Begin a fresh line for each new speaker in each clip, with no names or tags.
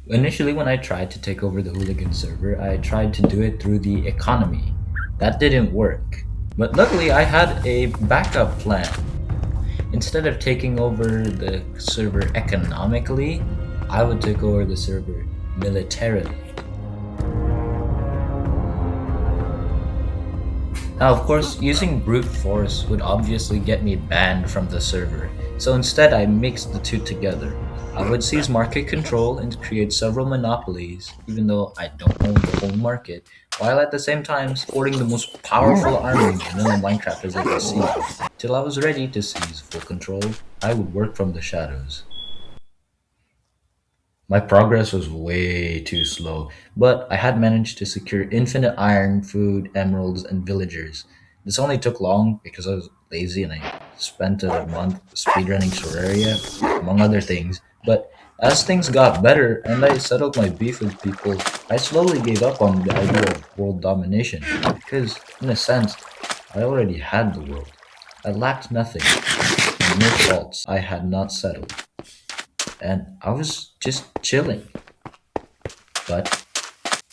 Initially, when I tried to take over the hooligan server, I tried to do it through the economy. That didn't work. But luckily, I had a backup plan. Instead of taking over the server economically, I would take over the server militarily. Now, of course, using brute force would obviously get me banned from the server, so instead I mixed the two together. I would seize market control and create several monopolies, even though I don't own the whole market, while at the same time sporting the most powerful army vanilla Minecraft has ever seen. Till I was ready to seize full control, I would work from the shadows. My progress was way too slow, but I had managed to secure infinite iron, food, emeralds, and villagers. This only took long because I was lazy and I spent a month speedrunning Terraria, among other things. But as things got better and I settled my beef with people, I slowly gave up on the idea of world domination because, in a sense, I already had the world. I lacked nothing, and no faults I had not settled, and I was just chilling. But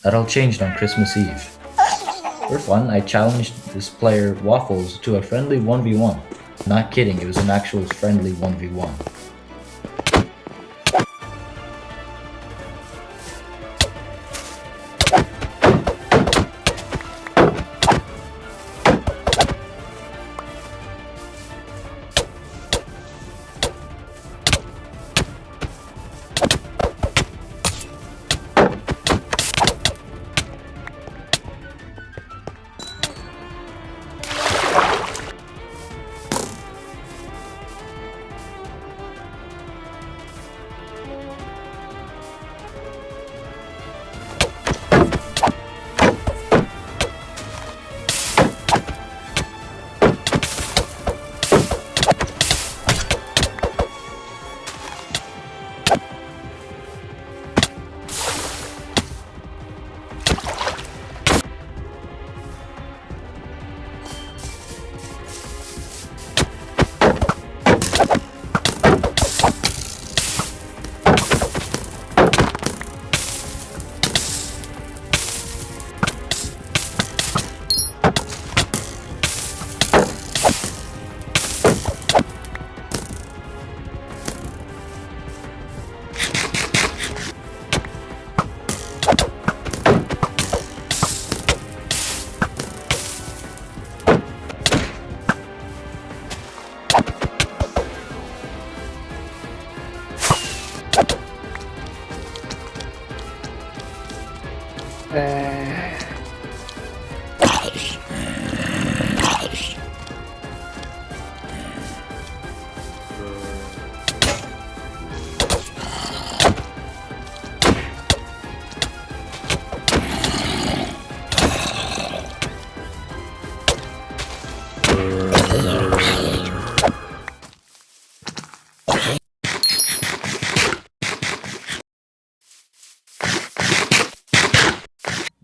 that all changed on Christmas Eve. For fun, I challenged this player, Waffles, to a friendly 1v1. Not kidding, it was an actual friendly 1v1.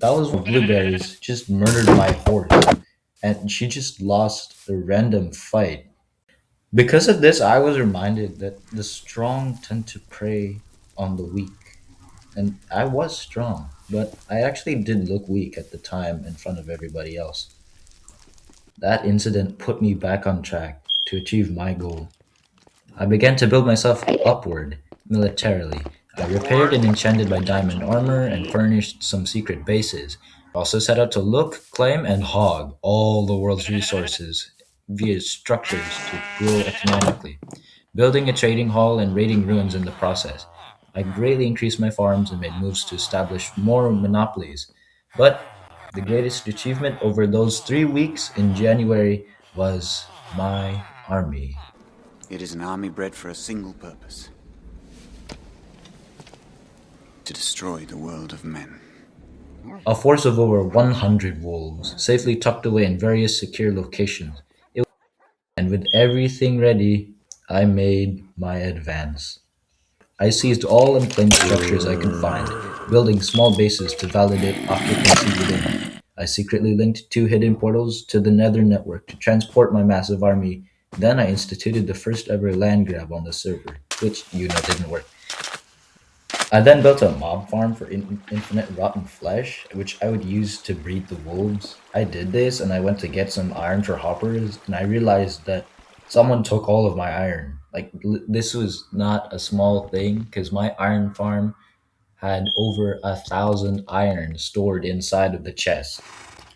That was Blueberries just murdered my horse, and she just lost a random fight. Because of this, I was reminded that the strong tend to prey on the weak. And I was strong, but I actually did look weak at the time in front of everybody else. That incident put me back on track to achieve my goal. I began to build myself upward militarily. I repaired and enchanted my diamond armor and furnished some secret bases. I also set out to look, claim, and hog all the world's resources via structures to grow economically, building a trading hall and raiding ruins in the process. I greatly increased my farms and made moves to establish more monopolies. But the greatest achievement over those 3 weeks in January was my army.
It is an army bred for a single purpose: to destroy the world of men.
A force of over 100 wolves, safely tucked away in various secure locations. And with everything ready, I made my advance. I seized all unclaimed structures I could find, building small bases to validate occupancy within. I secretly linked two hidden portals to the Nether network to transport my massive army. Then I instituted the first ever land grab on the server, which didn't work. I then built a mob farm for infinite rotten flesh, which I would use to breed the wolves. I did this and I went to get some iron for hoppers, and I realized that someone took all of my iron. Like, this was not a small thing because my iron farm had over 1,000 iron stored inside of the chest.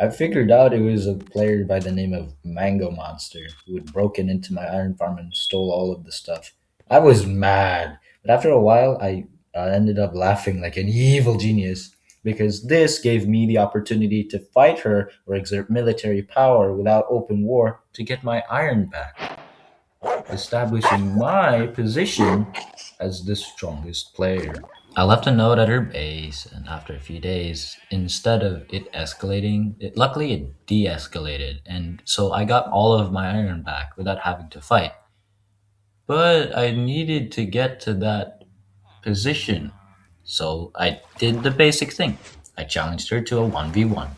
I figured out it was a player by the name of Mango Monster who had broken into my iron farm and stole all of the stuff. I was mad, but after a while, I ended up laughing like an evil genius because this gave me the opportunity to fight her or exert military power without open war to get my iron back, establishing my position as the strongest player. I left a note at her base, and after a few days, instead of it escalating, luckily it de-escalated, and so I got all of my iron back without having to fight. But I needed to get to that position, so I did the basic thing. I challenged her to a 1v1.